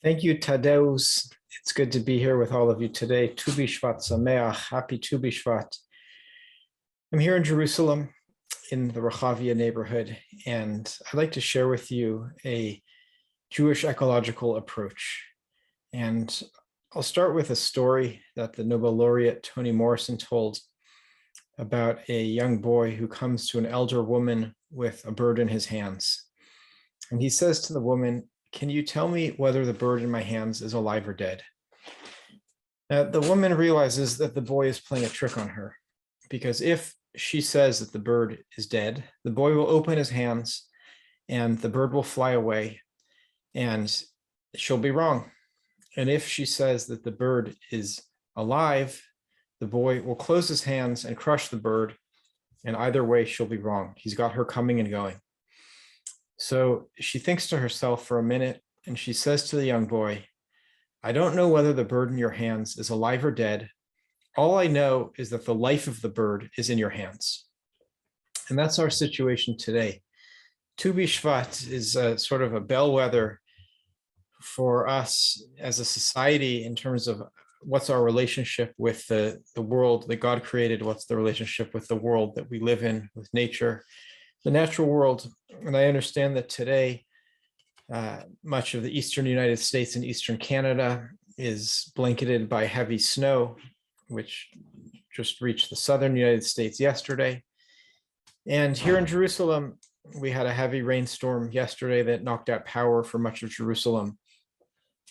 Thank you, Tadeusz. It's good to be here with all of you today. Tu Bishvat Sameach, happy Tu Bishvat. I'm here in Jerusalem in the Rehavia neighborhood, and I'd like to share with you a Jewish ecological approach. And I'll start with a story that the Nobel laureate Toni Morrison told about a young boy who comes to an elder woman with a bird in his hands. And he says to the woman, "Can you tell me whether the bird in my hands is alive or dead?" Now, the woman realizes that the boy is playing a trick on her, because if she says that the bird is dead, the boy will open his hands and the bird will fly away and she'll be wrong. And if she says that the bird is alive, the boy will close his hands and crush the bird, and either way she'll be wrong. He's got her coming and going. So she thinks to herself for a minute, and she says to the young boy, "I don't know whether the bird in your hands is alive or dead. All I know is that the life of the bird is in your hands." And that's our situation today. Tu Bishvat is sort of a bellwether for us as a society in terms of what's our relationship with the world that God created, what's the relationship with the world that we live in, with nature, the natural world. And I understand that today, much of the eastern United States and eastern Canada is blanketed by heavy snow, which just reached the southern United States yesterday. And here in Jerusalem, we had a heavy rainstorm yesterday that knocked out power for much of Jerusalem.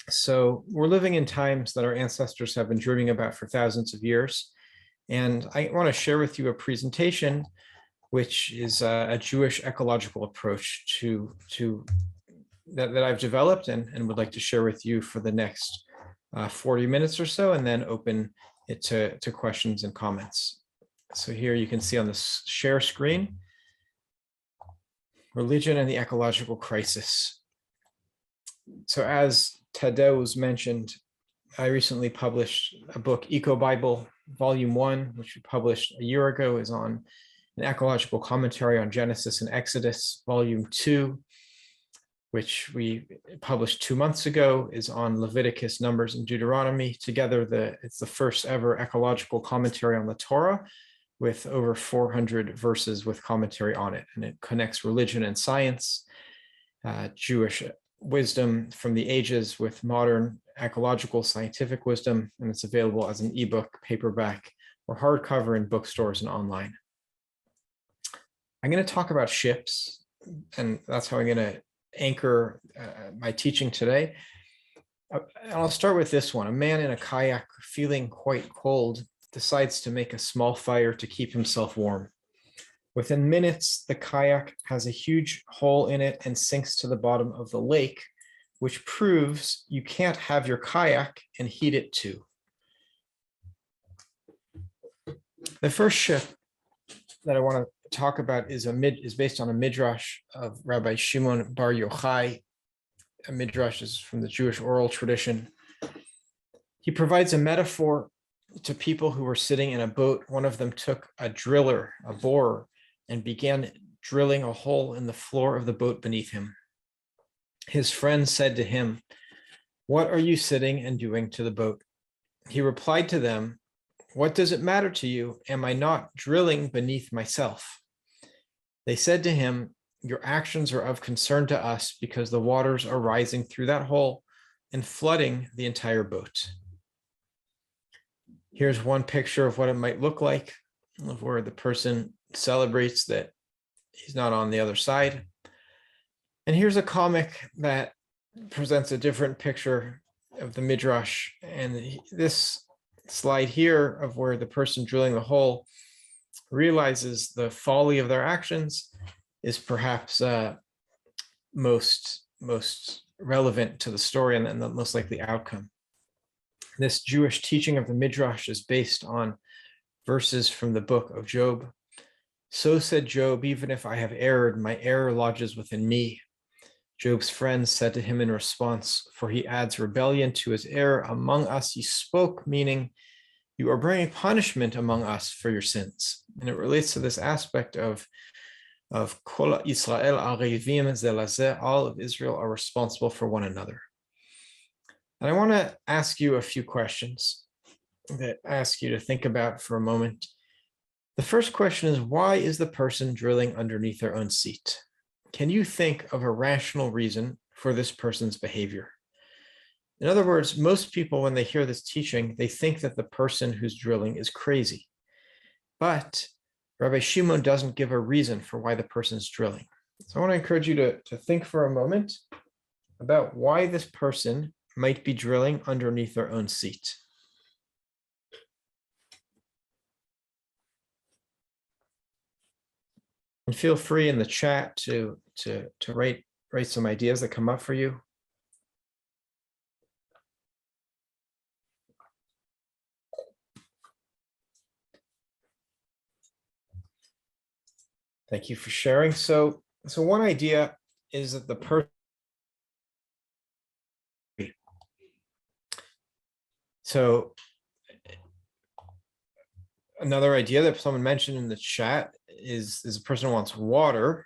So we're living in times that our ancestors have been dreaming about for thousands of years. And I want to share with you a presentation which is a Jewish ecological approach that I've developed and would like to share with you for the next 40 minutes or so, and then open it to questions and comments. So here you can see on the share screen, religion and the ecological crisis. So as Tadeusz mentioned, I recently published a book, Eco Bible, Volume 1, which we published a year ago, is on an ecological commentary on Genesis and Exodus. Volume 2, which we published 2 months ago, is on Leviticus, Numbers, and Deuteronomy. Together, it's the first ever ecological commentary on the Torah, with over 400 verses with commentary on it. And it connects religion and science, Jewish wisdom from the ages with modern ecological scientific wisdom, and it's available as an ebook, paperback, or hardcover in bookstores and online. I'm going to talk about ships, and that's how I'm going to anchor my teaching today. And I'll start with this one. A man in a kayak, feeling quite cold, decides to make a small fire to keep himself warm. Within minutes, the kayak has a huge hole in it and sinks to the bottom of the lake, which proves you can't have your kayak and heat it too. The first ship that I want to talk about is based on a midrash of Rabbi Shimon Bar Yochai. A midrash is from the Jewish oral tradition. He provides a metaphor to people who were sitting in a boat. One of them took a driller, a borer, and began drilling a hole in the floor of the boat beneath him. His friend said to him, "What are you sitting and doing to the boat?" He replied to them, "What does it matter to you? Am I not drilling beneath myself?" They said to him, "Your actions are of concern to us because the waters are rising through that hole and flooding the entire boat." Here's one picture of what it might look like, of where the person celebrates that he's not on the other side. And here's a comic that presents a different picture of the midrash. And this slide here of where the person drilling the hole realizes the folly of their actions is perhaps most relevant to the story and the most likely outcome. This Jewish teaching of the midrash is based on verses from the book of Job. "So said Job, even if I have erred, my error lodges within me." Job's friends said to him in response, "For he adds rebellion to his error. Among us you spoke," meaning you are bringing punishment among us for your sins. And it relates to this aspect of Kol Yisrael arevim ze lazeh, all of Israel are responsible for one another. And I want to ask you a few questions that I ask you to think about for a moment. The first question is, why is the person drilling underneath their own seat? Can you think of a rational reason for this person's behavior? In other words, most people, when they hear this teaching, they think that the person who's drilling is crazy. But Rabbi Shimon doesn't give a reason for why the person is drilling. So I want to encourage you to think for a moment about why this person might be drilling underneath their own seat. And feel free in the chat to write some ideas that come up for you. Thank you for sharing. So one idea is that the person. So another idea that someone mentioned in the chat is a person who wants water,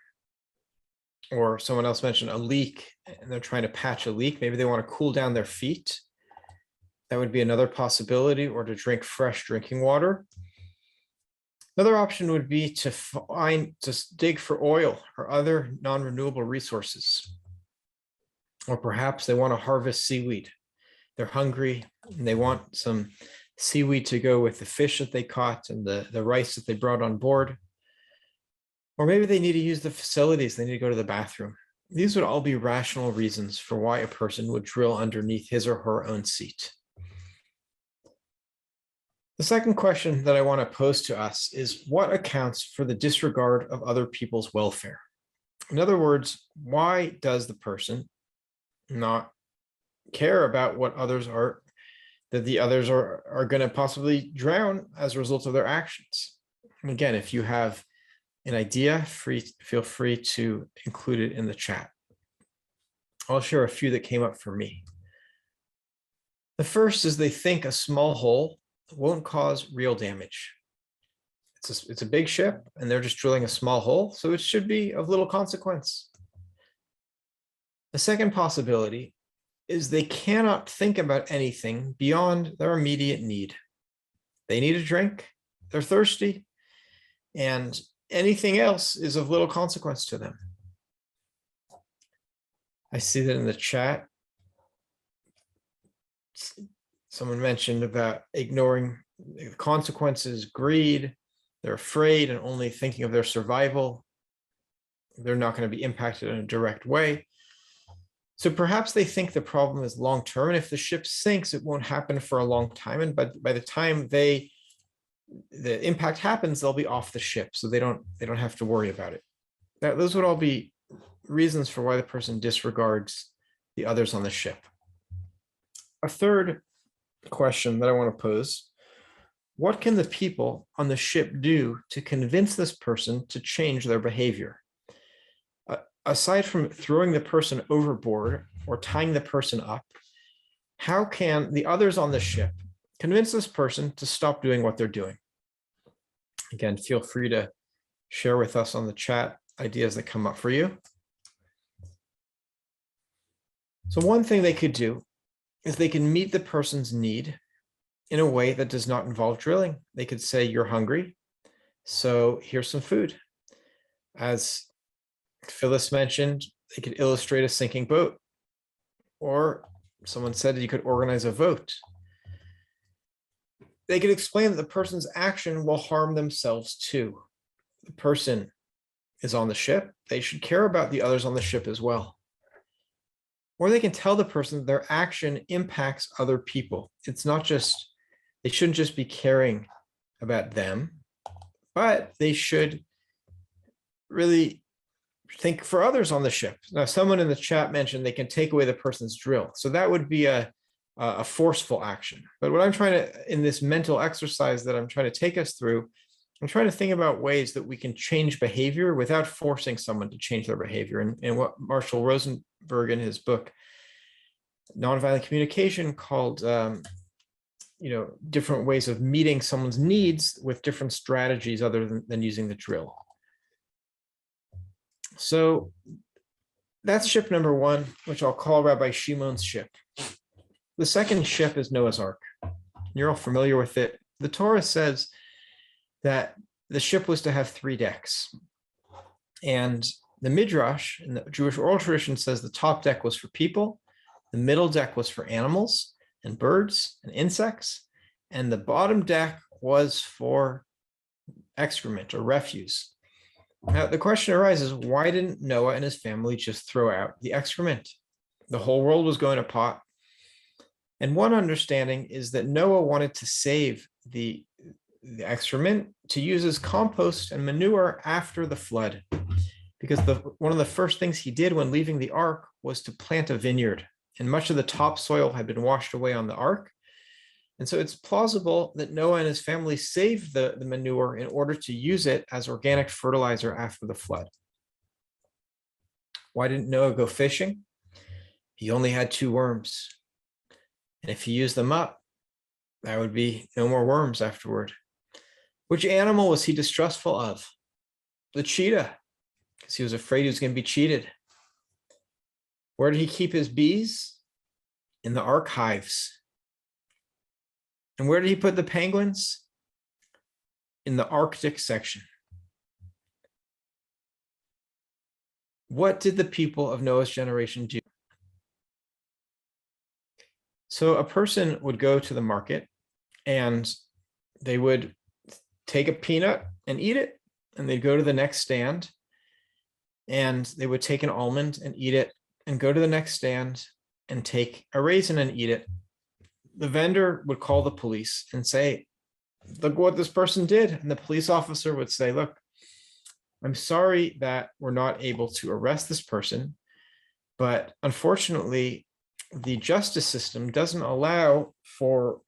or someone else mentioned a leak and they're trying to patch a leak. Maybe they want to cool down their feet. That would be another possibility, or to drink fresh drinking water. Another option would be to dig for oil or other non-renewable resources. Or perhaps they want to harvest seaweed. They're hungry and they want some seaweed to go with the fish that they caught and the rice that they brought on board. Or maybe they need to use the facilities. They need to go to the bathroom. These would all be rational reasons for why a person would drill underneath his or her own seat. The second question that I want to pose to us is, what accounts for the disregard of other people's welfare? In other words, why does the person not care about what others are, that the others are going to possibly drown as a result of their actions? And again, if you have an idea, feel free to include it in the chat. I'll share a few that came up for me. The first is they think a small hole won't cause real damage. It's a big ship and they're just drilling a small hole, so it should be of little consequence. The second possibility is they cannot think about anything beyond their immediate need. They need a drink, they're thirsty, and anything else is of little consequence to them. I see that in the chat. Someone mentioned about ignoring the consequences, greed. They're afraid and only thinking of their survival. They're not going to be impacted in a direct way. So perhaps they think the problem is long-term, and if the ship sinks, it won't happen for a long time. And by the time the impact happens, they'll be off the ship, so they don't have to worry about it. Those would all be reasons for why the person disregards the others on the ship. A third question that I want to pose: what can the people on the ship do to convince this person to change their behavior? Aside from throwing the person overboard or tying the person up, how can the others on the ship convince this person to stop doing what they're doing? Again, feel free to share with us on the chat ideas that come up for you. So one thing they could do is they can meet the person's need in a way that does not involve drilling. They could say, you're hungry, so here's some food. As Phyllis mentioned, they could illustrate a sinking boat. Or someone said that you could organize a vote. They could explain that the person's action will harm themselves too. The person is on the ship. They should care about the others on the ship as well. Or they can tell the person that their action impacts other people. It's not just, they shouldn't just be caring about them, but they should really think for others on the ship. Now, someone in the chat mentioned they can take away the person's drill. So that would be a forceful action. But what I'm trying to, in this mental exercise that I'm trying to take us through, I'm trying to think about ways that we can change behavior without forcing someone to change their behavior. And what Marshall Rosenberg in his book, Nonviolent Communication, called different ways of meeting someone's needs with different strategies other than using the drill. So that's ship number one, which I'll call Rabbi Shimon's ship. the second ship is Noah's Ark. You're all familiar with it. The Torah says that the ship was to have 3 decks. And the Midrash in the Jewish oral tradition says the top deck was for people, the middle deck was for animals and birds and insects, and the bottom deck was for excrement or refuse. Now, the question arises, why didn't Noah and his family just throw out the excrement? The whole world was going to pot. And one understanding is that Noah wanted to save the excrement to use as compost and manure after the flood, because one of the first things he did when leaving the ark was to plant a vineyard, and much of the topsoil had been washed away on the ark. And so it's plausible that Noah and his family saved the manure in order to use it as organic fertilizer after the flood. Why didn't Noah go fishing? He only had 2 worms. And if he used them up, there would be no more worms afterward. Which animal was he distrustful of? The cheetah, because he was afraid he was going to be cheated. Where did he keep his bees? In the ark hives. And where did he put the penguins? In the Arctic section. What did the people of Noah's generation do? So a person would go to the market and they would take a peanut and eat it, and they'd go to the next stand and they would take an almond and eat it, and go to the next stand and take a raisin and eat it. The vendor would call the police and say, look what this person did. And the police officer would say, look, I'm sorry that we're not able to arrest this person, but unfortunately, the justice system doesn't allow for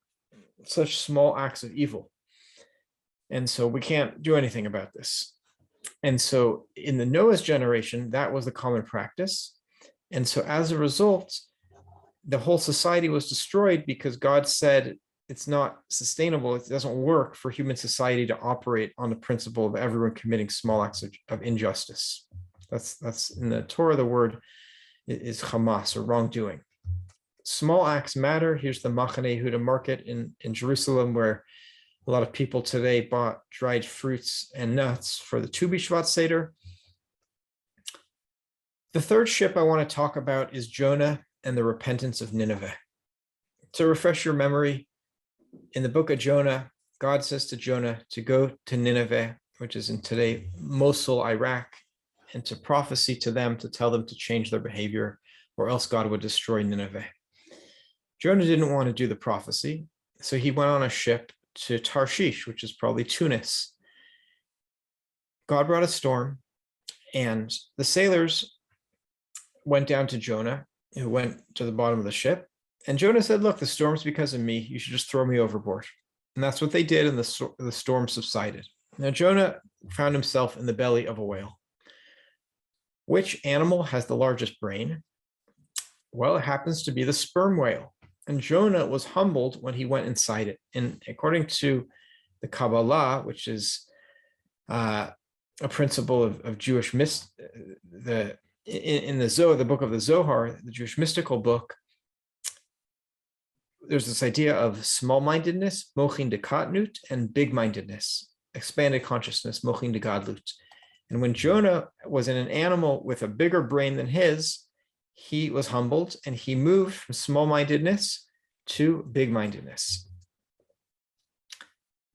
such small acts of evil. And so we can't do anything about this. And so in the Noah's generation, that was the common practice. And so as a result, the whole society was destroyed because God said it's not sustainable. It doesn't work for human society to operate on the principle of everyone committing small acts of injustice. That's in the Torah, the word is Hamas, or wrongdoing. Small acts matter. Here's the Machane Yehuda market in Jerusalem, where a lot of people today bought dried fruits and nuts for the Tu Bishvat Seder. The third ship I want to talk about is Jonah and the repentance of Nineveh. To refresh your memory, in the book of Jonah, God says to Jonah to go to Nineveh, which is in today Mosul, Iraq, and to prophesy to them, to tell them to change their behavior, or else God would destroy Nineveh. Jonah didn't want to do the prophecy, so he went on a ship to Tarshish, which is probably Tunis. God brought a storm, and the sailors went down to Jonah, who went to the bottom of the ship. And Jonah said, look, the storm's because of me. You should just throw me overboard. And that's what they did, and the storm subsided. Now, Jonah found himself in the belly of a whale. Which animal has the largest brain? Well, it happens to be the sperm whale. And Jonah was humbled when he went inside it. And according to the Kabbalah, which is a principle of Jewish in the Zohar, the book of the Zohar, the Jewish mystical book, there's this idea of small-mindedness, mochin de katnut, and big-mindedness, expanded consciousness, mochin de gadlut. And when Jonah was in an animal with a bigger brain than his, he was humbled, and he moved from small-mindedness to big-mindedness.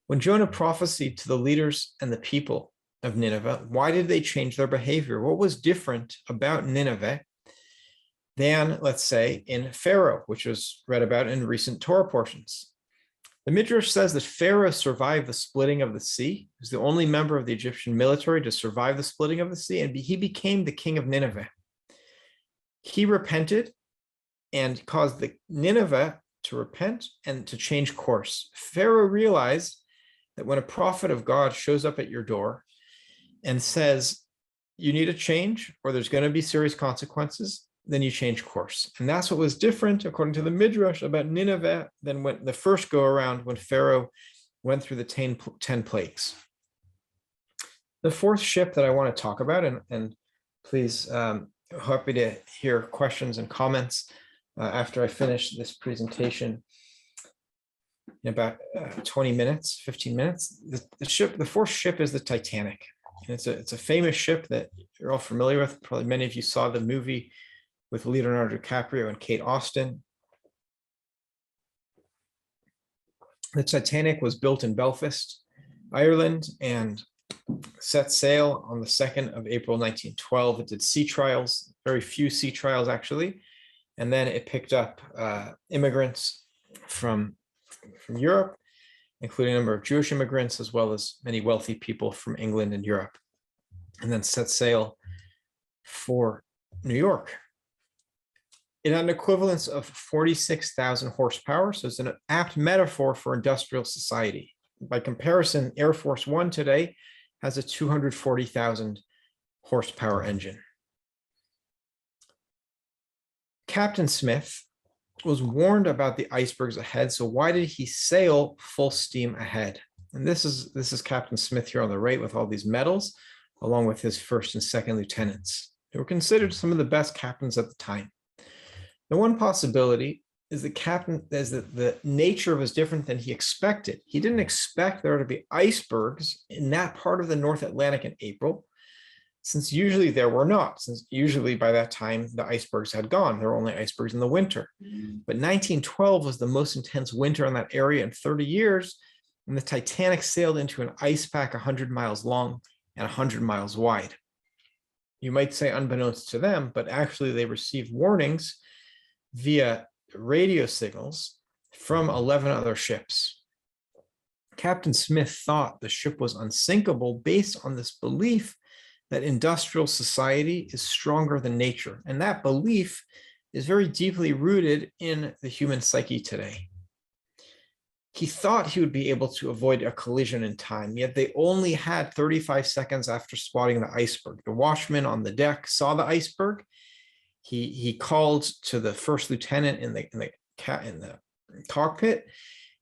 When Jonah prophesied to the leaders and the people of Nineveh, why did they change their behavior? What was different about Nineveh than, let's say, in Pharaoh, which was read about in recent Torah portions? The Midrash says that Pharaoh survived the splitting of the sea. He was the only member of the Egyptian military to survive the splitting of the sea, and he became the king of Nineveh. He repented and caused the Nineveh to repent and to change course. Pharaoh realized that when a prophet of God shows up at your door and says, you need a change or there's going to be serious consequences, then you change course. And that's what was different, according to the Midrash, about Nineveh than when the first go around when Pharaoh went through the 10 plagues. The fourth ship that I want to talk about, and please, happy to hear questions and comments after I finish this presentation in about 20 minutes, 15 minutes. The fourth ship is the Titanic. And it's a famous ship that you're all familiar with. Probably many of you saw the movie with Leonardo DiCaprio and Kate Austen. The Titanic was built in Belfast, Ireland, and set sail on the 2nd of April, 1912. It did sea trials, very few sea trials actually. And then it picked up immigrants from Europe, including a number of Jewish immigrants, as well as many wealthy people from England and Europe, and then set sail for New York. It had an equivalence of 46,000 horsepower, so it's an apt metaphor for industrial society. By comparison, Air Force One today has a 240,000 horsepower engine. Captain Smith was warned about the icebergs ahead, so why did he sail full steam ahead? And this is Captain Smith here on the right with all these medals, along with his first and second lieutenants. They were considered some of the best captains at the time. The one possibility is that the nature was different than he expected. He didn't expect there to be icebergs in that part of the North Atlantic in April, since usually there were not, since usually by that time the icebergs had gone. There were only icebergs in the winter. But 1912 was the most intense winter in that area in 30 years, and the Titanic sailed into an ice pack 100 miles long and 100 miles wide. You might say unbeknownst to them, but actually they received warnings via radio signals from 11 other ships. Captain Smith thought the ship was unsinkable based on this belief that industrial society is stronger than nature. And that belief is very deeply rooted in the human psyche today. He thought he would be able to avoid a collision in time, yet they only had 35 seconds after spotting the iceberg. The watchman on the deck saw the iceberg. He called to the first lieutenant in the cockpit,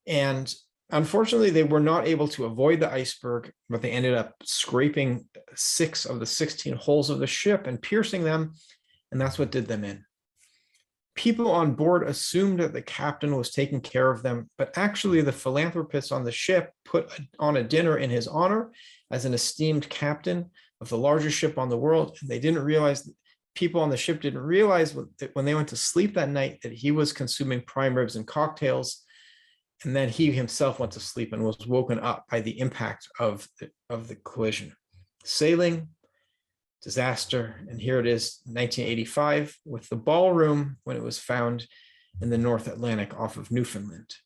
and unfortunately, they were not able to avoid the iceberg, but they ended up scraping 6 of the 16 holes of the ship and piercing them, and that's what did them in. People on board assumed that the captain was taking care of them, but actually the philanthropists on the ship put on a dinner in his honor as an esteemed captain of the largest ship on the world, and they didn't realize, people on the ship didn't realize when they went to sleep that night that he was consuming prime ribs and cocktails. And then he himself went to sleep and was woken up by the impact of the collision. Sailing, disaster, and here it is, 1985, with the ballroom when it was found in the North Atlantic off of Newfoundland.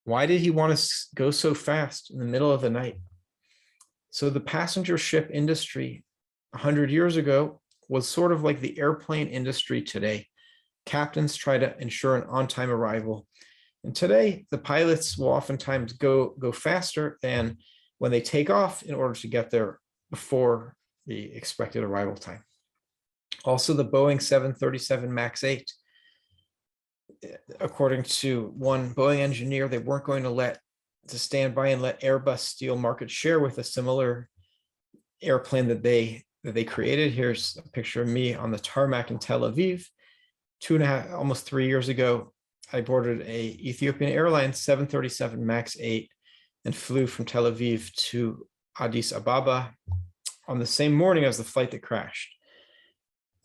Why did he want to go so fast in the middle of the night? So the passenger ship industry 100 years ago was sort of like the airplane industry today. Captains try to ensure an on-time arrival. And today, the pilots will oftentimes go faster than when they take off in order to get there before the expected arrival time. Also, the Boeing 737 MAX 8, according to one Boeing engineer, they weren't going to stand by and let Airbus steal market share with a similar airplane that they created. Here's a picture of me on the tarmac in Tel Aviv. 2.5, almost 3 years ago, I boarded a Ethiopian Airlines 737 MAX 8 and flew from Tel Aviv to Addis Ababa on the same morning as the flight that crashed.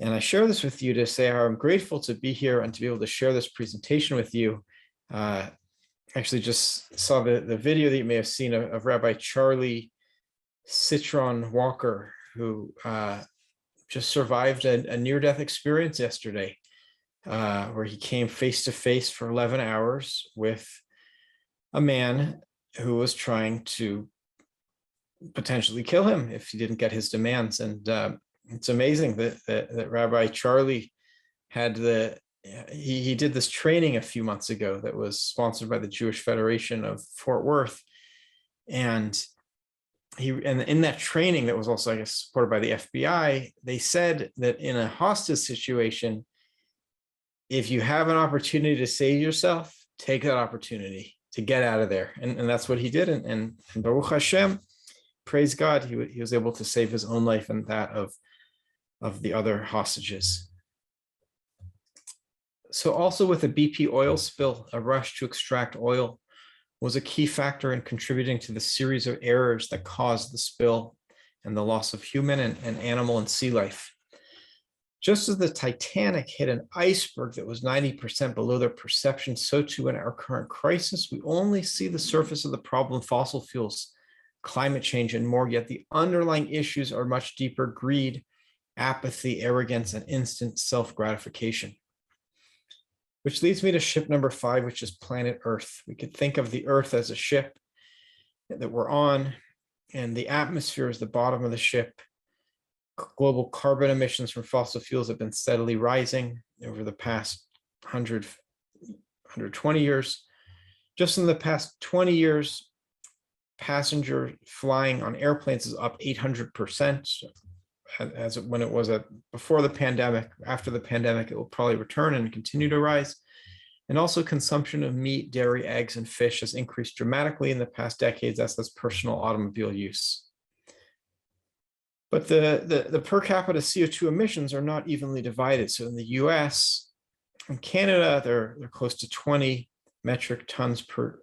And I share this with you to say how I'm grateful to be here and to be able to share this presentation with you. Actually just saw the video that you may have seen of Rabbi Charlie Citron Walker, who just survived a near-death experience yesterday, where he came face to face for 11 hours with a man who was trying to potentially kill him if he didn't get his demands. And it's amazing that Rabbi Charlie had he did this training a few months ago that was sponsored by the Jewish Federation of Fort Worth. And in that training that was also, I guess, supported by the FBI, they said that in a hostage situation, if you have an opportunity to save yourself, take that opportunity to get out of there. And that's what he did. And Baruch Hashem, praise God, he was able to save his own life and that of the other hostages. So also with the BP oil spill, a rush to extract oil was a key factor in contributing to the series of errors that caused the spill and the loss of human and animal and sea life. Just as the Titanic hit an iceberg that was 90% below their perception, so too in our current crisis, we only see the surface of the problem: fossil fuels, climate change, and more, yet the underlying issues are much deeper: greed, apathy, arrogance, and instant self-gratification. Which leads me to ship number 5, which is planet Earth. We could think of the Earth as a ship that we're on, and the atmosphere is the bottom of the ship. Global carbon emissions from fossil fuels have been steadily rising over the past 120 years. Just in the past 20 years, passenger flying on airplanes is up 800%. As when it was before the pandemic. After the pandemic, it will probably return and continue to rise. And also consumption of meat, dairy, eggs, and fish has increased dramatically in the past decades, as does personal automobile use. But the per capita CO2 emissions are not evenly divided. So in the US and Canada, they're close to 20 metric tons per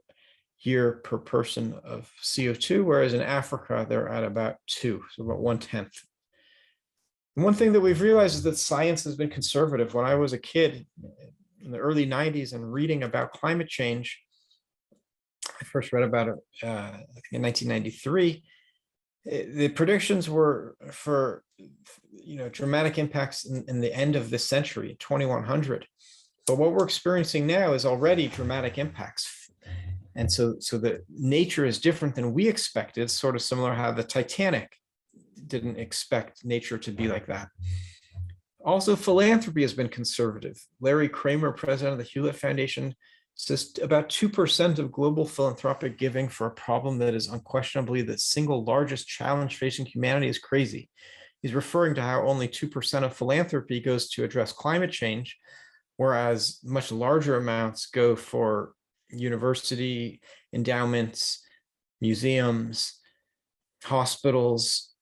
year per person of CO2, whereas in Africa, they're at about 2, so about 1/10. And one thing that we've realized is that science has been conservative. When I was a kid in the early 90s and reading about climate change, I first read about it I think in 1993. The predictions were for dramatic impacts in the end of this century, 2100. But what we're experiencing now is already dramatic impacts. And so the nature is different than we expected, sort of similar how the Titanic didn't expect nature to be like that. Also, philanthropy has been conservative. Larry Kramer, president of the Hewlett Foundation, says about 2% of global philanthropic giving for a problem that is unquestionably the single largest challenge facing humanity is crazy. He's referring to how only 2% of philanthropy goes to address climate change, whereas much larger amounts go for university endowments, museums, hospitals,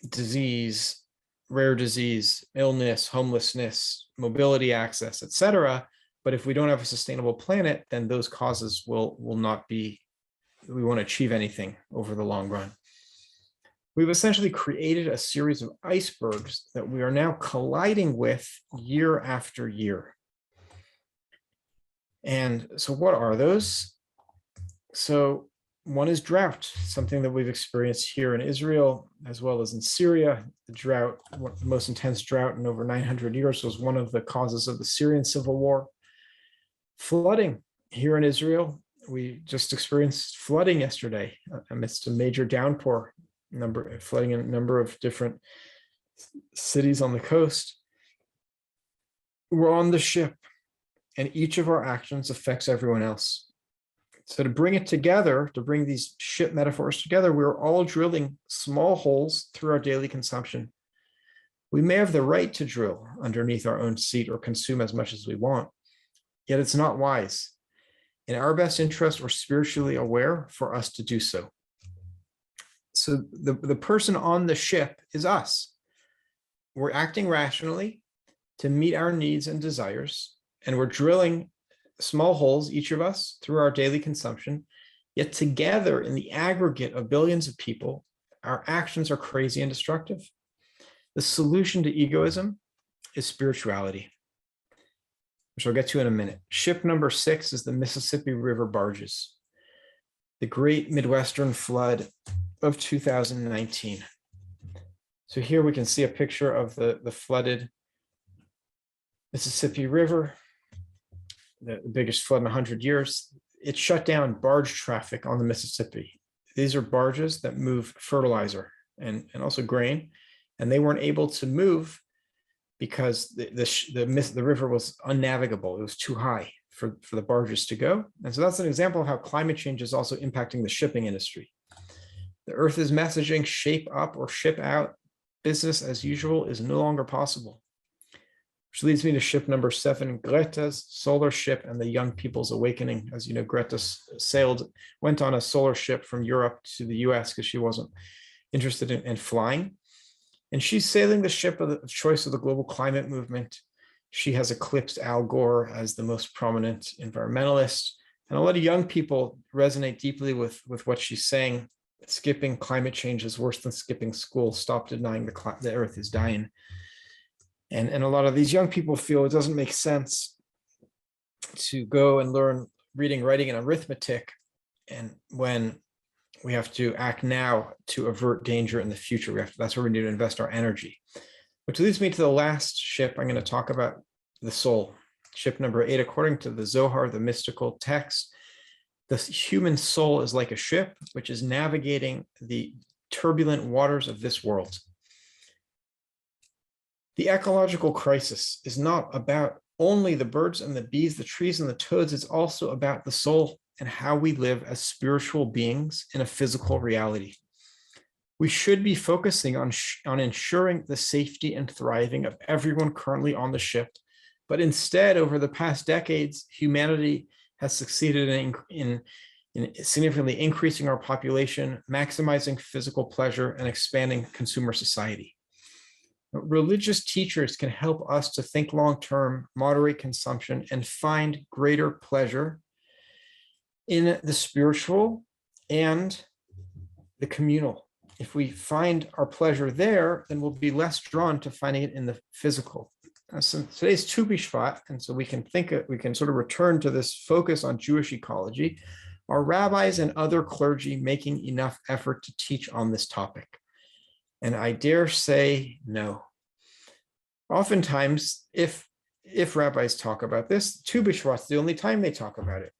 disease, rare disease, illness, homelessness, mobility access, etc. But if we don't have a sustainable planet, then those causes will not be, we won't achieve anything over the long run. We've essentially created a series of icebergs that we are now colliding with year after year. And so what are those? So one is drought, something that we've experienced here in Israel, as well as in Syria. The drought, the most intense drought in over 900 years, was one of the causes of the Syrian civil war. Flooding here in Israel. We just experienced flooding yesterday amidst a major downpour, flooding in a number of different cities on the coast. We're on the ship, and each of our actions affects everyone else. So to bring it together, to bring these ship metaphors together, we're all drilling small holes through our daily consumption. We may have the right to drill underneath our own seat or consume as much as we want, yet it's not wise, in our best interest or spiritually aware, for us to do so. So the person on the ship is us. We're acting rationally to meet our needs and desires, and we're drilling small holes, each of us, through our daily consumption, yet together in the aggregate of billions of people, our actions are crazy and destructive. The solution to egoism is spirituality, which I'll get to in a minute. Ship number 6 is the Mississippi River barges, the great Midwestern flood of 2019. So here we can see a picture of the flooded Mississippi River, the biggest flood in 100 years. It shut down barge traffic on the Mississippi. These are barges that move fertilizer and also grain, and they weren't able to move because the river was unnavigable. It was too high for the barges to go. And so that's an example of how climate change is also impacting the shipping industry. The Earth is messaging, shape up or ship out. Business as usual is no longer possible. Which leads me to ship number 7, Greta's solar ship and the young people's awakening. As you know, Greta went on a solar ship from Europe to the US because she wasn't interested in flying. And she's sailing the ship of the choice of the global climate movement. She has eclipsed Al Gore as the most prominent environmentalist. And a lot of young people resonate deeply with what she's saying. Skipping climate change is worse than skipping school. Stop denying the earth is dying. And a lot of these young people feel it doesn't make sense to go and learn reading, writing, and arithmetic, and when we have to act now to avert danger in the future. That's where we need to invest our energy. Which leads me to the last ship. I'm going to talk about the soul. Ship number 8, according to the Zohar, the mystical text, the human soul is like a ship which is navigating the turbulent waters of this world. The ecological crisis is not about only the birds and the bees, the trees and the toads. It's also about the soul and how we live as spiritual beings in a physical reality. We should be focusing on ensuring the safety and thriving of everyone currently on the ship. But instead, over the past decades, humanity has succeeded in significantly increasing our population, maximizing physical pleasure, and expanding consumer society. Religious teachers can help us to think long-term, moderate consumption, and find greater pleasure in the spiritual and the communal. If we find our pleasure there, then we'll be less drawn to finding it in the physical. So today's Tu Bishvat, and so we can sort of return to this focus on Jewish ecology. Are rabbis and other clergy making enough effort to teach on this topic? And I dare say no. Oftentimes, if rabbis talk about this, Tu Bishvat's the only time they talk about it.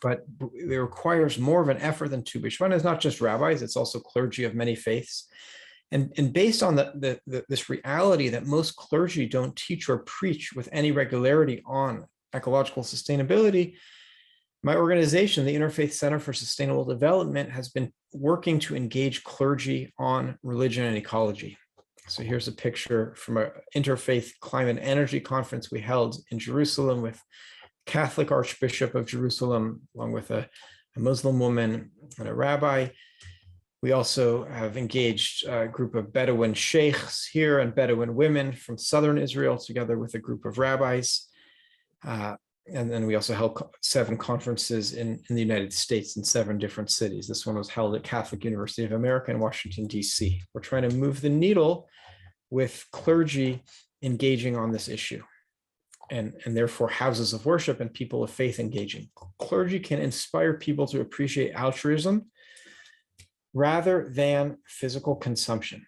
But it requires more of an effort than Tu Bishvat. It's not just rabbis, it's also clergy of many faiths. And based on this reality that most clergy don't teach or preach with any regularity on ecological sustainability, my organization, the Interfaith Center for Sustainable Development, has been working to engage clergy on religion and ecology. So here's a picture from an Interfaith Climate and Energy Conference we held in Jerusalem with Catholic Archbishop of Jerusalem, along with a Muslim woman and a rabbi. We also have engaged a group of Bedouin sheikhs here and Bedouin women from southern Israel, together with a group of rabbis. And then we also held 7 conferences in the United States in 7 different cities. This one was held at Catholic University of America in Washington, D.C. We're trying to move the needle with clergy engaging on this issue, and therefore houses of worship and people of faith engaging. Clergy can inspire people to appreciate altruism rather than physical consumption.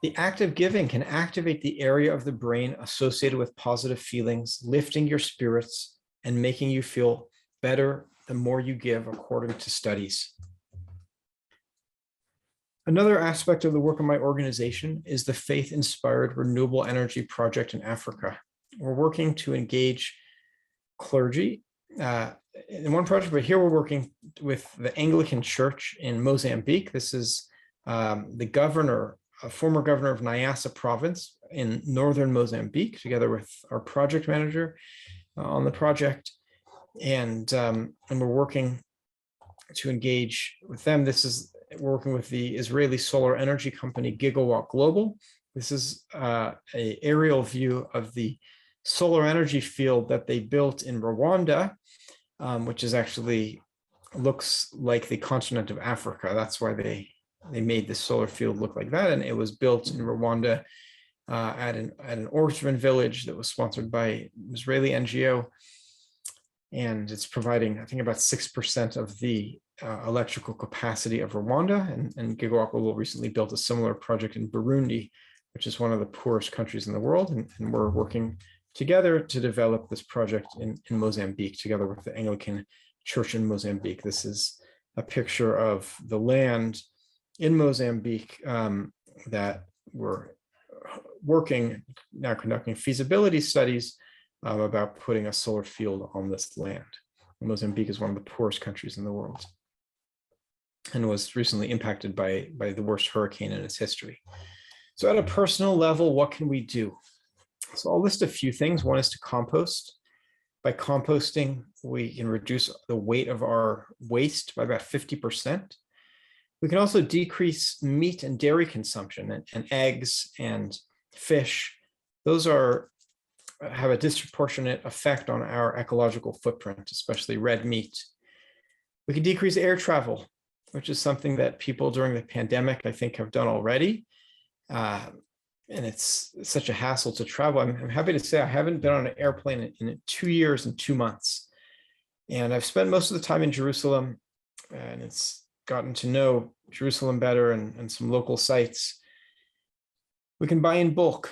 The act of giving can activate the area of the brain associated with positive feelings, lifting your spirits and making you feel better the more you give, according to studies. Another aspect of the work of my organization is the FaithInspired Renewable Energy Project in Africa. We're working to engage clergy in one project, but here we're working with the Anglican Church in Mozambique. This is the governor, a former governor of Nyasa province in northern Mozambique, together with our project manager on the project. And we're working to engage with them. We're working with the Israeli solar energy company Gigawatt Global. This is an aerial view of the solar energy field that they built in Rwanda, which is actually looks like the continent of Africa. That's why they made this solar field look like that. And it was built in Rwanda at an orphan village that was sponsored by an Israeli NGO. And it's providing, I think, about 6% of the electrical capacity of Rwanda. And Gigawatt Global recently built a similar project in Burundi, which is one of the poorest countries in the world. And we're working together to develop this project in Mozambique, together with the Anglican Church in Mozambique. This is a picture of the land in Mozambique that we're working now, conducting feasibility studies about putting a solar field on this land. Mozambique is one of the poorest countries in the world and was recently impacted by the worst hurricane in its history. So at a personal level, what can we do? So I'll list a few things. One is to compost. By composting, we can reduce the weight of our waste by about 50%. We can also decrease meat and dairy consumption and eggs and fish. Those have a disproportionate effect on our ecological footprint, especially red meat. We can decrease air travel, which is something that people during the pandemic, I think, have done already. And it's such a hassle to travel. I'm happy to say I haven't been on an airplane in 2 years and 2 months. And I've spent most of the time in Jerusalem, and it's gotten to know Jerusalem better and some local sites. We can buy in bulk.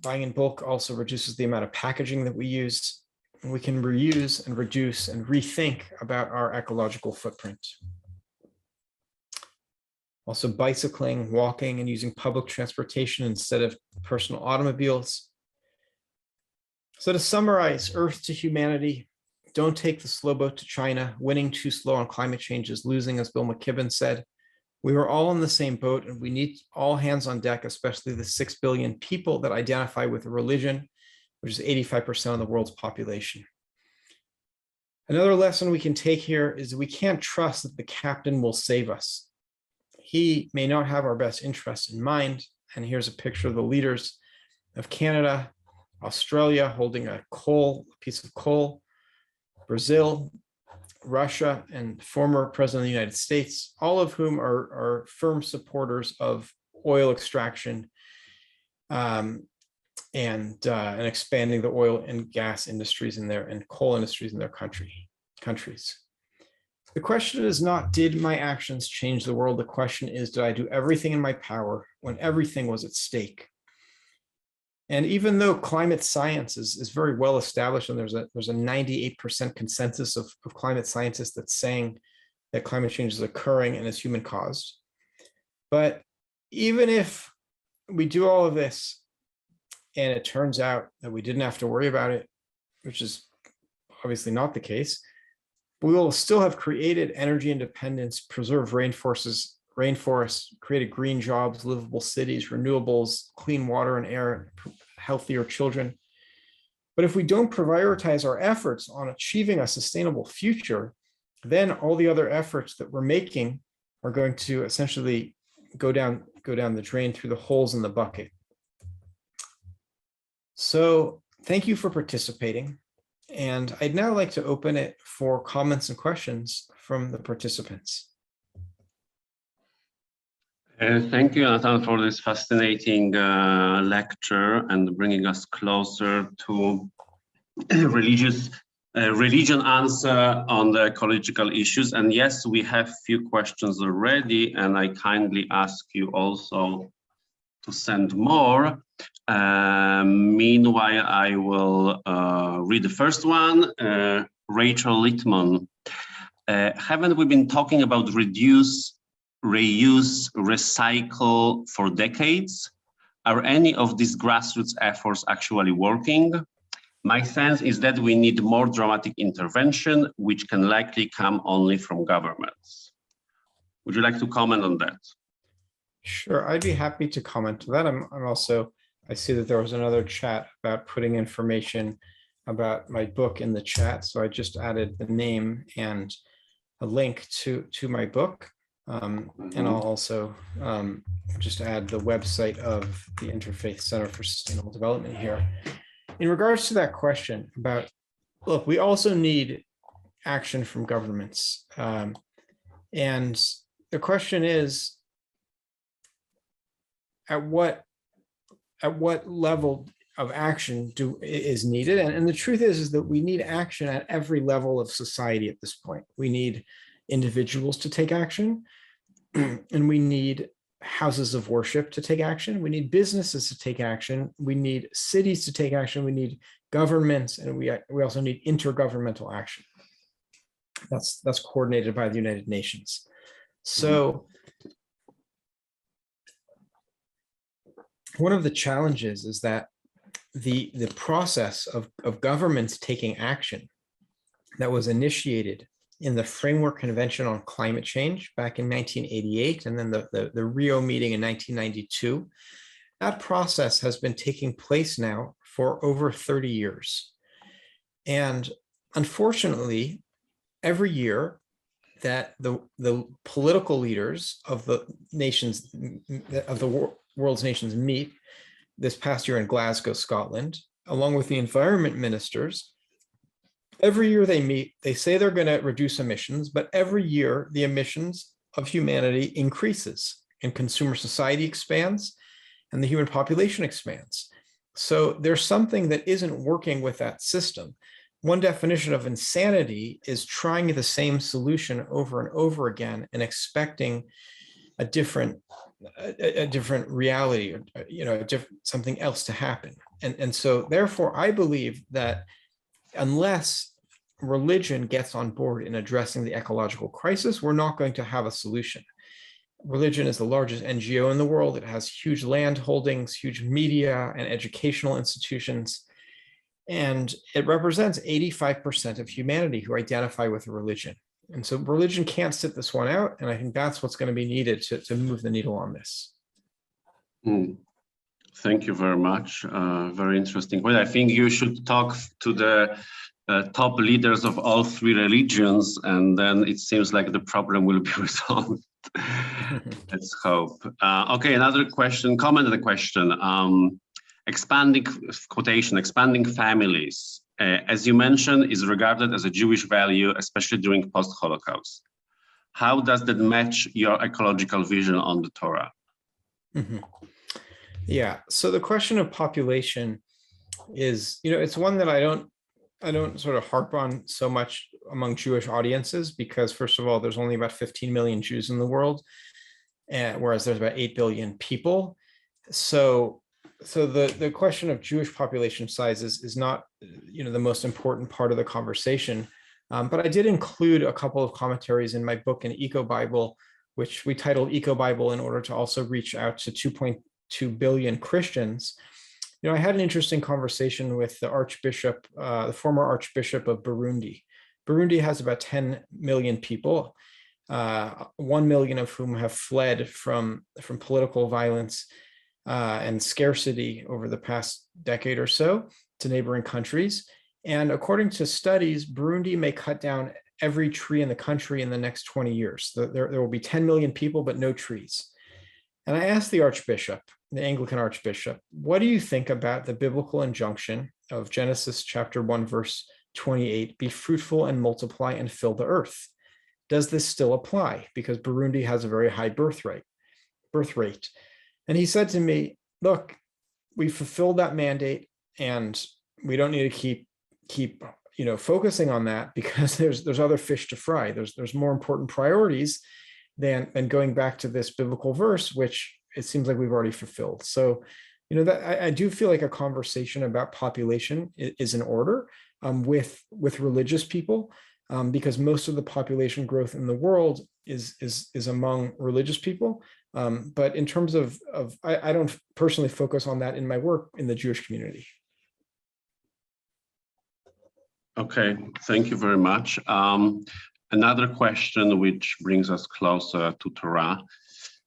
Buying in bulk also reduces the amount of packaging that we use. And we can reuse and reduce and rethink about our ecological footprint. Also bicycling, walking, and using public transportation instead of personal automobiles. So to summarize, Earth to humanity, don't take the slow boat to China. Winning too slow on climate change is losing, as Bill McKibben said. We are all in the same boat, and we need all hands on deck, especially the 6 billion people that identify with a religion, which is 85% of the world's population. Another lesson we can take here is we can't trust that the captain will save us. He may not have our best interests in mind. And here's a picture of the leaders of Canada, Australia holding a piece of coal, Brazil, Russia, and former President of the United States, all of whom are firm supporters of oil extraction and expanding the oil and gas industries and coal industries in their countries. The question is not, did my actions change the world? The question is, did I do everything in my power when everything was at stake? And even though climate science is very well established, and there's a 98% consensus of climate scientists that's saying that climate change is occurring and is human caused. But even if we do all of this and it turns out that we didn't have to worry about it, which is obviously not the case, we will still have created energy independence, preserved rainforests, created green jobs, livable cities, renewables, clean water and air, healthier children. But if we don't prioritize our efforts on achieving a sustainable future, then all the other efforts that we're making are going to essentially go down the drain through the holes in the bucket. So thank you for participating. And I'd now like to open it for comments and questions from the participants. Thank you, Yonatan, for this fascinating lecture and bringing us closer to religion answer on the ecological issues. And yes, we have few questions already, and I kindly ask you also to send more. Meanwhile, I will read the first one. Rachel Littman. Haven't we been talking about reduce, reuse, recycle for decades? Are any of these grassroots efforts actually working? My sense is that we need more dramatic intervention, which can likely come only from governments. Would you like to comment on that? Sure, I'd be happy to comment to that. I see that there was another chat about putting information about my book in the chat. So I just added the name and a link to my book. And I'll also just add the website of the Interfaith Center for Sustainable Development here. In regards to that question about, look, we also need action from governments. And the question is, at what level of action is needed? And the truth is that we need action at every level of society at this point. We need individuals to take action, and we need houses of worship to take action. We need businesses to take action. We need cities to take action. We need governments, and we also need intergovernmental action. That's coordinated by the United Nations. So one of the challenges is that the process of governments taking action that was initiated in the Framework Convention on Climate Change back in 1988, and then the Rio meeting in 1992, that process has been taking place now for over 30 years. And unfortunately, every year, that the political leaders of the nations, of the world's nations, meet this past year in Glasgow, Scotland, along with the environment ministers. Every year they meet, they say they're going to reduce emissions, but every year the emissions of humanity increases and consumer society expands and the human population expands. So there's something that isn't working with that system. One definition of insanity is trying the same solution over and over again and expecting a different reality, or something else to happen. And so therefore, I believe that unless religion gets on board in addressing the ecological crisis, we're not going to have a solution. Religion is the largest NGO in the world. It has huge land holdings, huge media and educational institutions, and it represents 85% of humanity who identify with a religion. And so religion can't sit this one out, and I think that's what's going to be needed to move the needle on this. Thank you very much. Very interesting. Well, I think you should talk to the top leaders of all three religions, and then it seems like the problem will be resolved. Let's hope. Okay, another question, comment on the question. Expanding families, as you mentioned, is regarded as a Jewish value, especially during post-Holocaust. How does that match your ecological vision on the Torah? Yeah, so the question of population is, it's one that I don't sort of harp on so much among Jewish audiences, because first of all, there's only about 15 million Jews in the world, whereas there's about 8 billion people. So the question of Jewish population size is not, the most important part of the conversation. But I did include a couple of commentaries in my book, an Eco Bible, which we titled Eco Bible in order to also reach out to 2.2 billion Christians. I had an interesting conversation with the Archbishop, the former Archbishop of Burundi. Burundi has about 10 million people, 1 million of whom have fled from political violence and scarcity over the past decade or so to neighboring countries. And according to studies, Burundi may cut down every tree in the country in the next 20 years. There will be 10 million people, but no trees. And I asked the Archbishop, the Anglican Archbishop, what do you think about the biblical injunction of Genesis chapter 1, verse 28, be fruitful and multiply and fill the earth? Does this still apply? Because Burundi has a very high birth rate. And he said to me, look, we fulfilled that mandate and we don't need to keep focusing on that, because there's other fish to fry. There's more important priorities than going back to this biblical verse, which it seems like we've already fulfilled. So, that I do feel like a conversation about population is in order with religious people, because most of the population growth in the world is among religious people. But in terms of I don't personally focus on that in my work in the Jewish community. Okay, thank you very much. Another question which brings us closer to Torah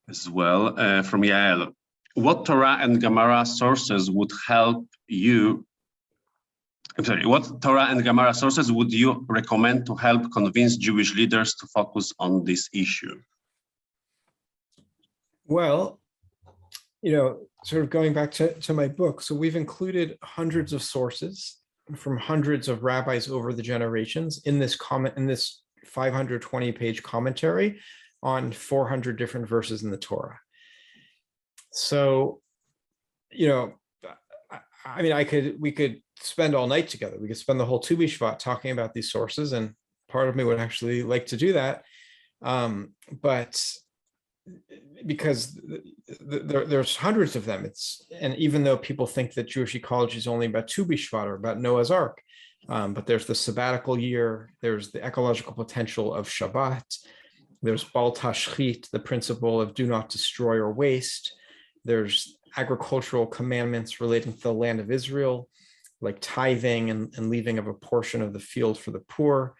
as well, from Yael. What Torah and Gemara sources would help you? What Torah and Gemara sources would you recommend to help convince Jewish leaders to focus on this issue? Well, sort of going back to my book, so we've included hundreds of sources from hundreds of rabbis over the generations in this 520-page commentary on 400 different verses in the Torah. So, we could spend all night together. We could spend the whole Tu B'Shvat talking about these sources, and part of me would actually like to do that. But because there's hundreds of them, and even though people think that Jewish ecology is only about Tu B'Shvat or about Noah's Ark, but there's the sabbatical year, there's the ecological potential of Shabbat, there's Bal Tashchit, the principle of do not destroy or waste, there's agricultural commandments relating to the land of Israel, like tithing and leaving of a portion of the field for the poor.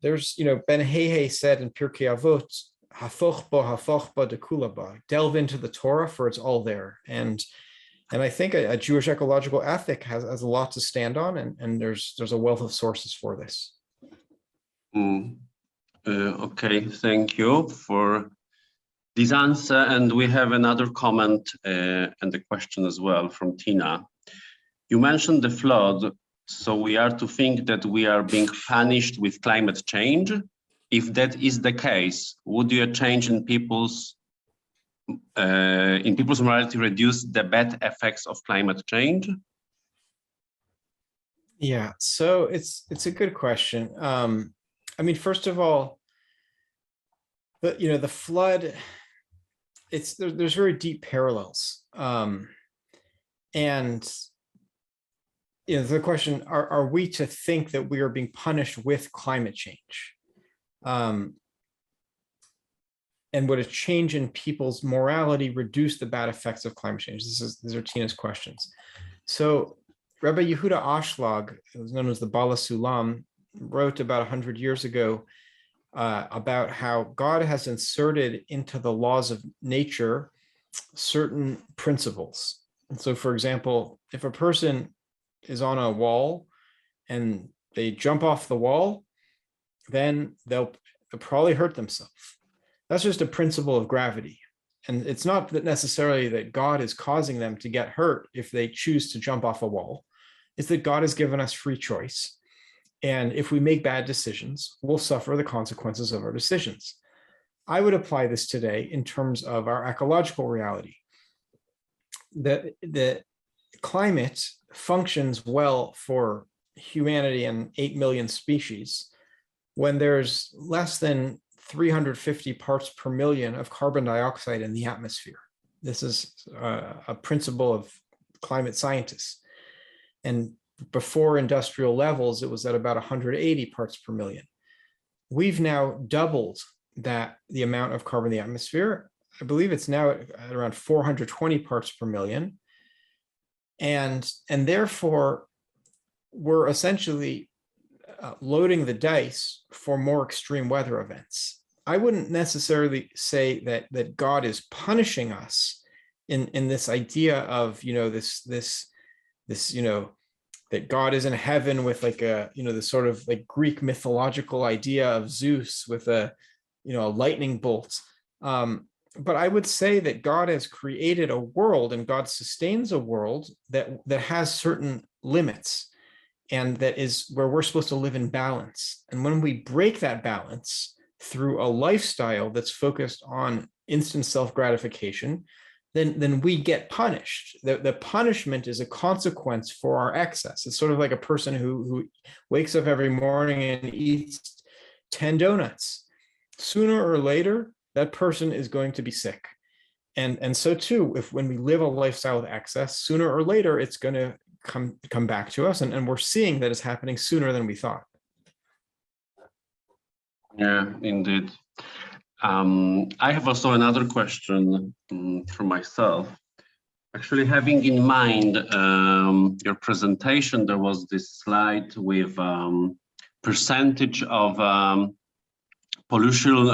There's, Ben Hehe said in Pirkei Avot, Hafoch ba dekula ba, delve into the Torah, for it's all there. And I think a Jewish ecological ethic has a lot to stand on, and there's a wealth of sources for this. Okay, thank you for this answer. And we have another comment and a question as well from Tina. You mentioned the flood, so we are to think that we are being punished with climate change. If that is the case, would a change in people's morality reduce the bad effects of climate change? Yeah, so it's a good question. I mean, first of all, the flood, there's very deep parallels. And the question, are we to think that we are being punished with climate change? And would a change in people's morality reduce the bad effects of climate change? These are Tina's questions. So Rabbi Yehuda Ashlag, who's known as the Bala Sulam, wrote about 100 years ago about how God has inserted into the laws of nature certain principles. And so, for example, if a person is on a wall and they jump off the wall, then they'll probably hurt themselves. That's just a principle of gravity. And it's not that necessarily that God is causing them to get hurt if they choose to jump off a wall. It's that God has given us free choice. And if we make bad decisions, we'll suffer the consequences of our decisions. I would apply this today in terms of our ecological reality. The climate functions well for humanity and 8 million species when there's less than 350 parts per million of carbon dioxide in the atmosphere. This is a principle of climate scientists. And before industrial levels, it was at about 180 parts per million. We've now doubled the amount of carbon in the atmosphere. I believe it's now at around 420 parts per million. And therefore, we're essentially loading the dice for more extreme weather events. I wouldn't necessarily say that God is punishing us in this idea of, that God is in heaven with like this sort of like Greek mythological idea of Zeus with a lightning bolt. But I would say that God has created a world and God sustains a world that has certain limits, and that is where we're supposed to live in balance. And when we break that balance through a lifestyle that's focused on instant self-gratification, then we get punished. The punishment is a consequence for our excess. It's sort of like a person who wakes up every morning and eats 10 donuts. Sooner or later, that person is going to be sick. And so too, when we live a lifestyle of excess, sooner or later, it's going to come back to us. And we're seeing that it's happening sooner than we thought. Yeah, indeed. I have also another question for myself. Actually, having in mind your presentation, there was this slide with percentage of pollution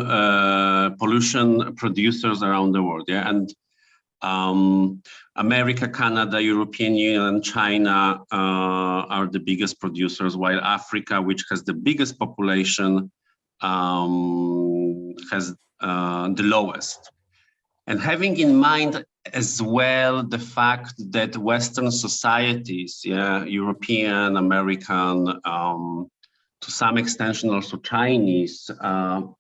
producers around the world. Yeah, and America, Canada, European Union, and China are the biggest producers, while Africa, which has the biggest population, has the lowest. And having in mind as well the fact that Western societies, European, American, to some extent also Chinese, are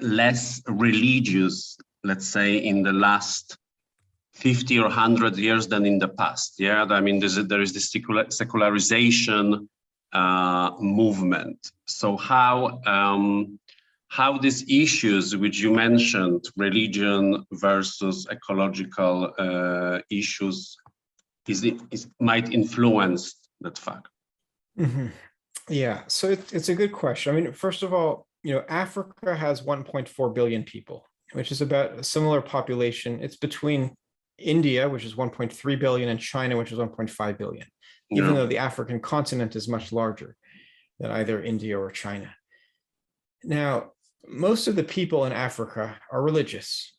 less religious, let's say, in the last 50 or 100 years than in the past. Yeah, I mean, there is this secularization movement. So how these issues which you mentioned, religion versus ecological issues, might influence that fact? Mm-hmm. Yeah, so it's a good question. I mean, first of all, Africa has 1.4 billion people, which is about a similar population. It's between India, which is 1.3 billion, and China, which is 1.5 billion, even though the African continent is much larger than either India or China. Now, most of the people in Africa are religious,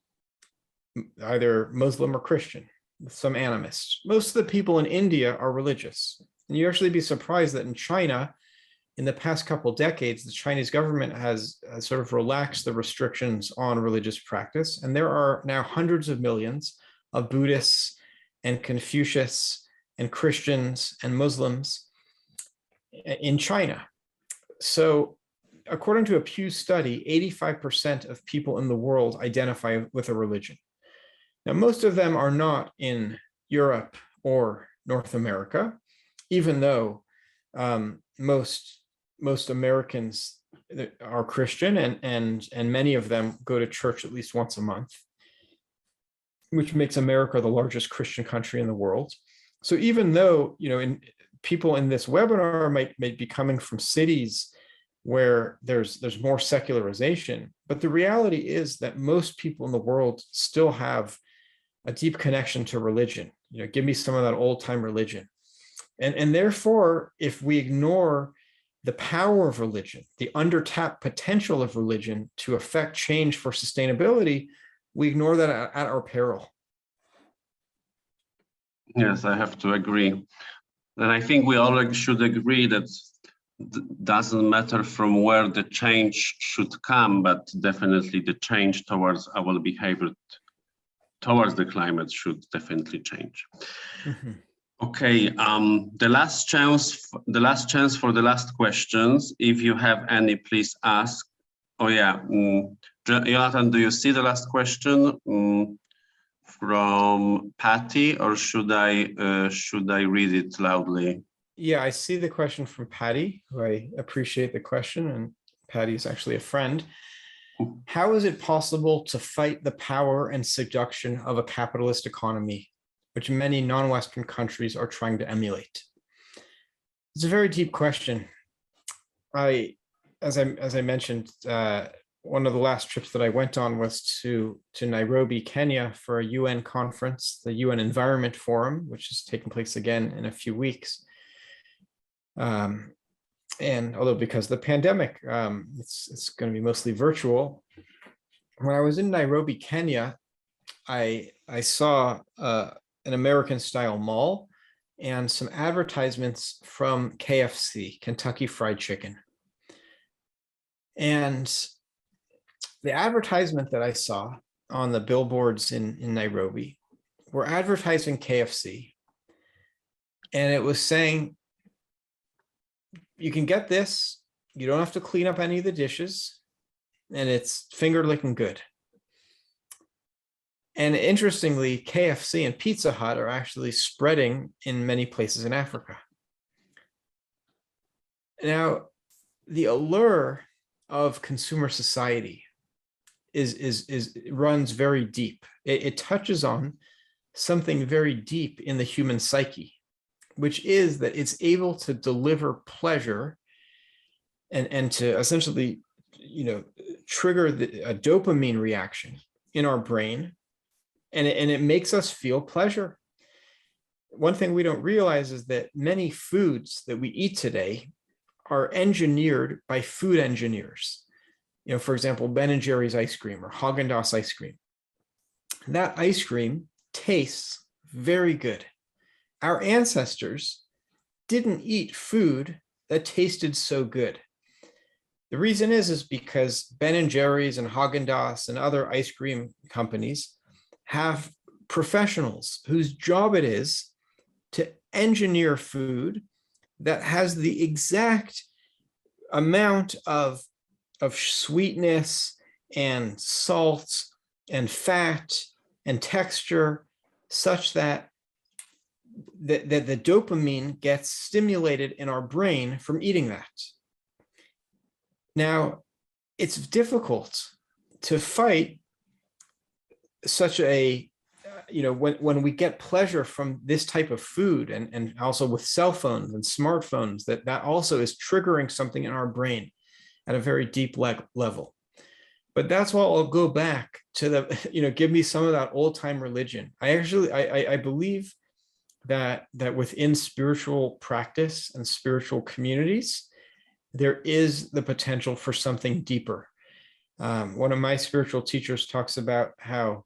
either Muslim or Christian, with some animists. Most of the people in India are religious. And you actually be surprised that in China, in the past couple decades, the Chinese government has sort of relaxed the restrictions on religious practice. And there are now hundreds of millions of Buddhists and Confucius and Christians and Muslims in China. So according to a Pew study, 85% of people in the world identify with a religion. Now, most of them are not in Europe or North America, even though most Americans are Christian, and many of them go to church at least once a month, which makes America the largest Christian country in the world. So even though, people in this webinar might be coming from cities where there's more secularization, but the reality is that most people in the world still have a deep connection to religion. Give me some of that old time religion. And therefore, if we ignore the power of religion, the undertapped potential of religion to affect change for sustainability, we ignore that at our peril. Yes, I have to agree. And I think we all should agree that it doesn't matter from where the change should come, but definitely the change towards our behavior towards the climate should definitely change. Mm-hmm. Okay, the last chance for the last questions. If you have any, please ask. Oh yeah, Yonatan, do you see the last question from Patty, or should I read it loudly? Yeah, I see the question from Patty, who I appreciate the question, and Patty is actually a friend. How is it possible to fight the power and seduction of a capitalist economy, which many non-Western countries are trying to emulate? It's a very deep question. As I mentioned, one of the last trips that I went on was to Nairobi, Kenya, for a UN conference, the UN Environment Forum, which is taking place again in a few weeks. And although because of the pandemic, it's going to be mostly virtual. When I was in Nairobi, Kenya, I saw an American-style mall and some advertisements from KFC, Kentucky Fried Chicken. And the advertisement that I saw on the billboards in Nairobi were advertising KFC. And it was saying, you can get this, you don't have to clean up any of the dishes, and it's finger licking good. And interestingly, KFC and Pizza Hut are actually spreading in many places in Africa. Now, the allure of consumer society runs very deep. It touches on something very deep in the human psyche, which is that it's able to deliver pleasure and to essentially, trigger a dopamine reaction in our brain, and it makes us feel pleasure. One thing we don't realize is that many foods that we eat today are engineered by food engineers. For example, Ben & Jerry's ice cream or Haagen-Dazs ice cream. That ice cream tastes very good. Our ancestors didn't eat food that tasted so good. The reason is because Ben & Jerry's and Haagen-Dazs and other ice cream companies have professionals whose job it is to engineer food that has the exact amount of sweetness and salt and fat and texture such that the dopamine gets stimulated in our brain from eating that. Now, it's difficult to fight such a, when we get pleasure from this type of food, and also with cell phones and smartphones, that also is triggering something in our brain at a very deep level. But that's why I'll go back to the, give me some of that old time religion. I believe that within spiritual practice and spiritual communities, there is the potential for something deeper. One of my spiritual teachers talks about how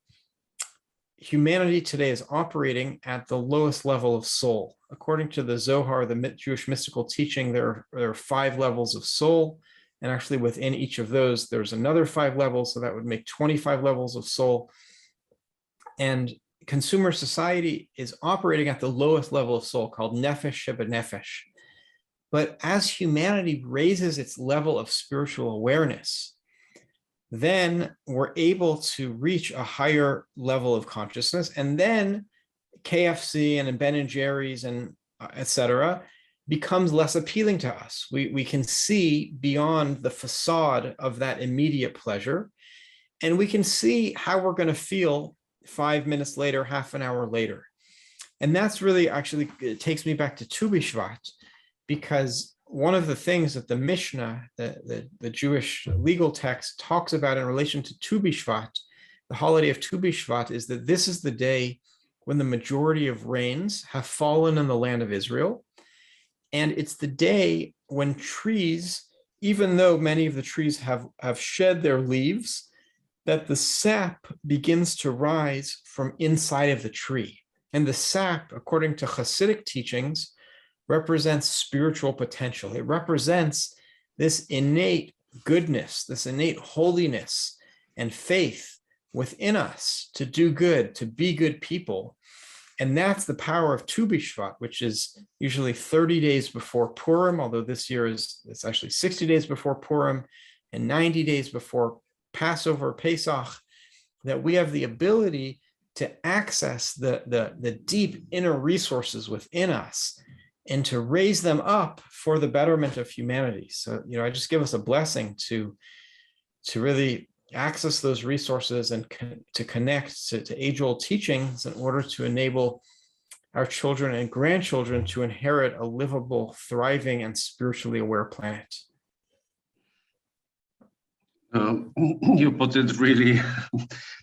humanity today is operating at the lowest level of soul. According to the Zohar, the Jewish mystical teaching, there are 5 levels of soul. And actually within each of those, there's another 5 levels. So that would make 25 levels of soul. And consumer society is operating at the lowest level of soul, called nefesh shebenefesh. But as humanity raises its level of spiritual awareness, then we're able to reach a higher level of consciousness. And then KFC and Ben and Jerry's and etc. becomes less appealing to us. We can see beyond the facade of that immediate pleasure, and we can see how we're going to feel 5 minutes later, half an hour later. And that's really actually, it takes me back to Tu B'Shvat, because one of the things that the Mishnah, the Jewish legal text, talks about in relation to Tu B'Shvat, the holiday of Tu B'Shvat, is that this is the day when the majority of rains have fallen in the land of Israel. And it's the day when trees, even though many of the trees have shed their leaves, that the sap begins to rise from inside of the tree. And the sap, according to Hasidic teachings, represents spiritual potential. It represents this innate goodness, this innate holiness and faith within us to do good, to be good people. And that's the power of Tu B'Shvat, which is usually 30 days before Purim, although this year it's actually 60 days before Purim and 90 days before Passover, Pesach, that we have the ability to access the deep inner resources within us and to raise them up for the betterment of humanity. So, I just give us a blessing to really access those resources and to connect to age-old teachings in order to enable our children and grandchildren to inherit a livable, thriving, and spiritually aware planet. You put it really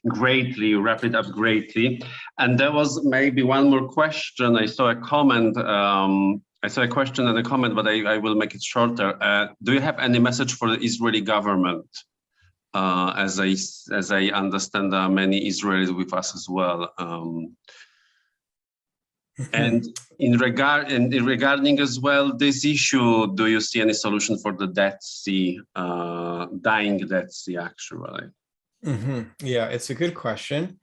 greatly, you wrap it up greatly. And there was maybe one more question. I saw a comment. I saw a question and a comment, but I will make it shorter. Do you have any message for the Israeli government? As I understand, there are many Israelis with us as well. And regarding as well this issue, do you see any solution for the Dead Sea, dying Dead Sea, actually? Yeah, it's a good question.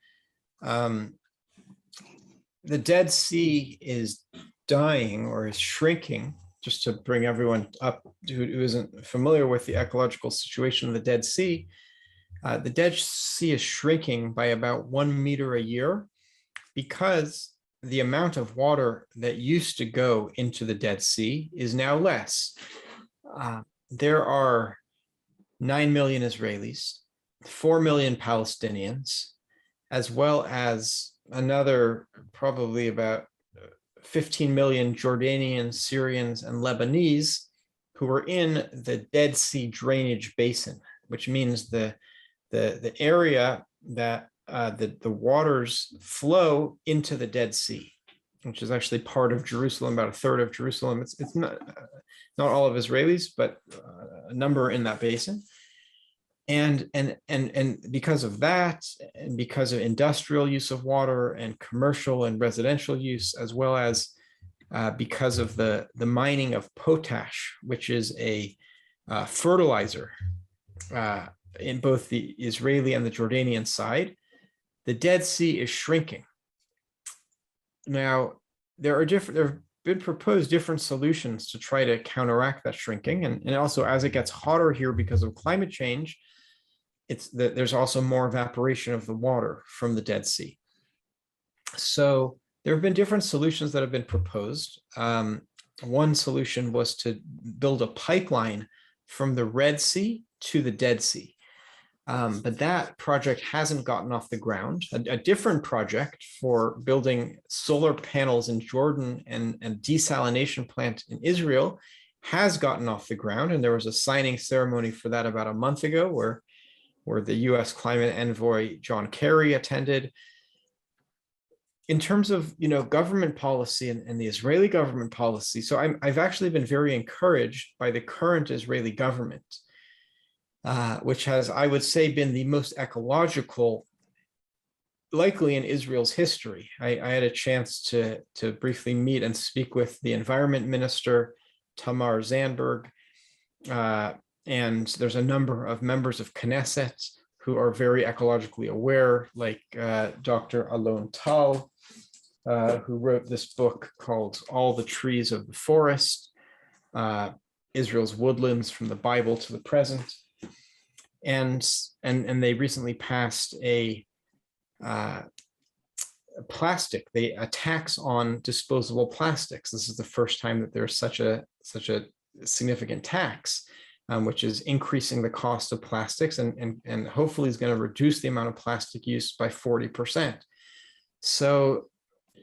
The Dead Sea is dying or is shrinking. Just to bring everyone up who isn't familiar with the ecological situation of the Dead Sea, the Dead Sea is shrinking by about 1 meter a year because the amount of water that used to go into the Dead Sea is now less. There are 9 million Israelis, 4 million Palestinians, as well as another probably about 15 million Jordanians, Syrians, and Lebanese who are in the Dead Sea drainage basin, which means the area that the waters flow into the Dead Sea, which is actually part of Jerusalem, about a third of Jerusalem. It's not all of Israelis, but a number in that basin. And because of that, and because of industrial use of water and commercial and residential use, as well as because of the mining of potash, which is a fertilizer in both the Israeli and the Jordanian side, the Dead Sea is shrinking. Now, there have been proposed different solutions to try to counteract that shrinking. And also, as it gets hotter here because of climate change, there's also more evaporation of the water from the Dead Sea. So there have been different solutions that have been proposed. One solution was to build a pipeline from the Red Sea to the Dead Sea. But that project hasn't gotten off the ground. A different project for building solar panels in Jordan and a desalination plant in Israel has gotten off the ground. And there was a signing ceremony for that about a month ago where the US climate envoy, John Kerry, attended. In terms of, government policy and the Israeli government policy, so I've actually been very encouraged by the current Israeli government, which has, I would say, been the most ecological likely in Israel's history. I had a chance to briefly meet and speak with the environment minister, Tamar Zandberg, and there's a number of members of Knesset who are very ecologically aware, like Dr. Alon Tal, who wrote this book called All the Trees of the Forest, Israel's Woodlands from the Bible to the Present. And they recently passed a tax on disposable plastics. This is the first time that there's such a significant tax, which is increasing the cost of plastics and hopefully is going to reduce the amount of plastic use by 40%. So,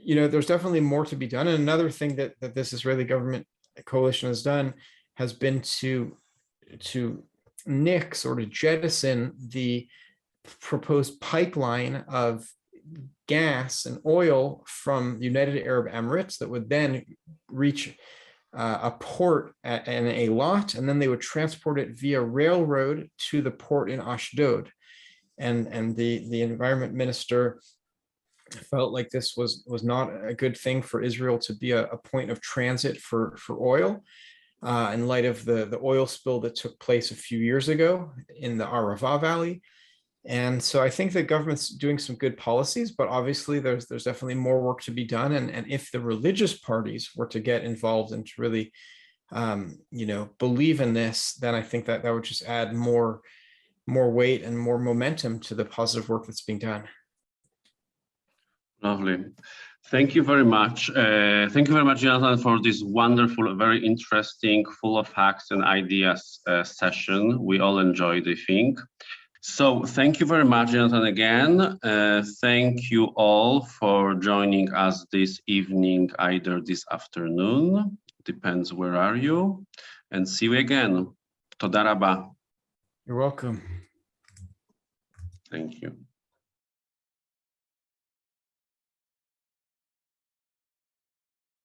there's definitely more to be done. And another thing that this Israeli government coalition has done has been to nix or to jettison the proposed pipeline of gas and oil from the United Arab Emirates that would then reach a port in Eilat, and then they would transport it via railroad to the port in Ashdod. And the environment minister felt like this was not a good thing for Israel to be a point of transit for oil, in light of the oil spill that took place a few years ago in the Arava Valley. And so I think the government's doing some good policies, but obviously there's definitely more work to be done. And if the religious parties were to get involved and to really, believe in this, then I think that would just add more weight and more momentum to the positive work that's being done. Lovely. Thank you very much. Thank you very much, Yonatan, for this wonderful, very interesting, full of facts and ideas session. We all enjoyed, I think. So thank you very much, Yonatan, again. Thank you all for joining us this evening, either this afternoon, depends where are you, and see you again. Toda rabba. You're welcome. Thank you.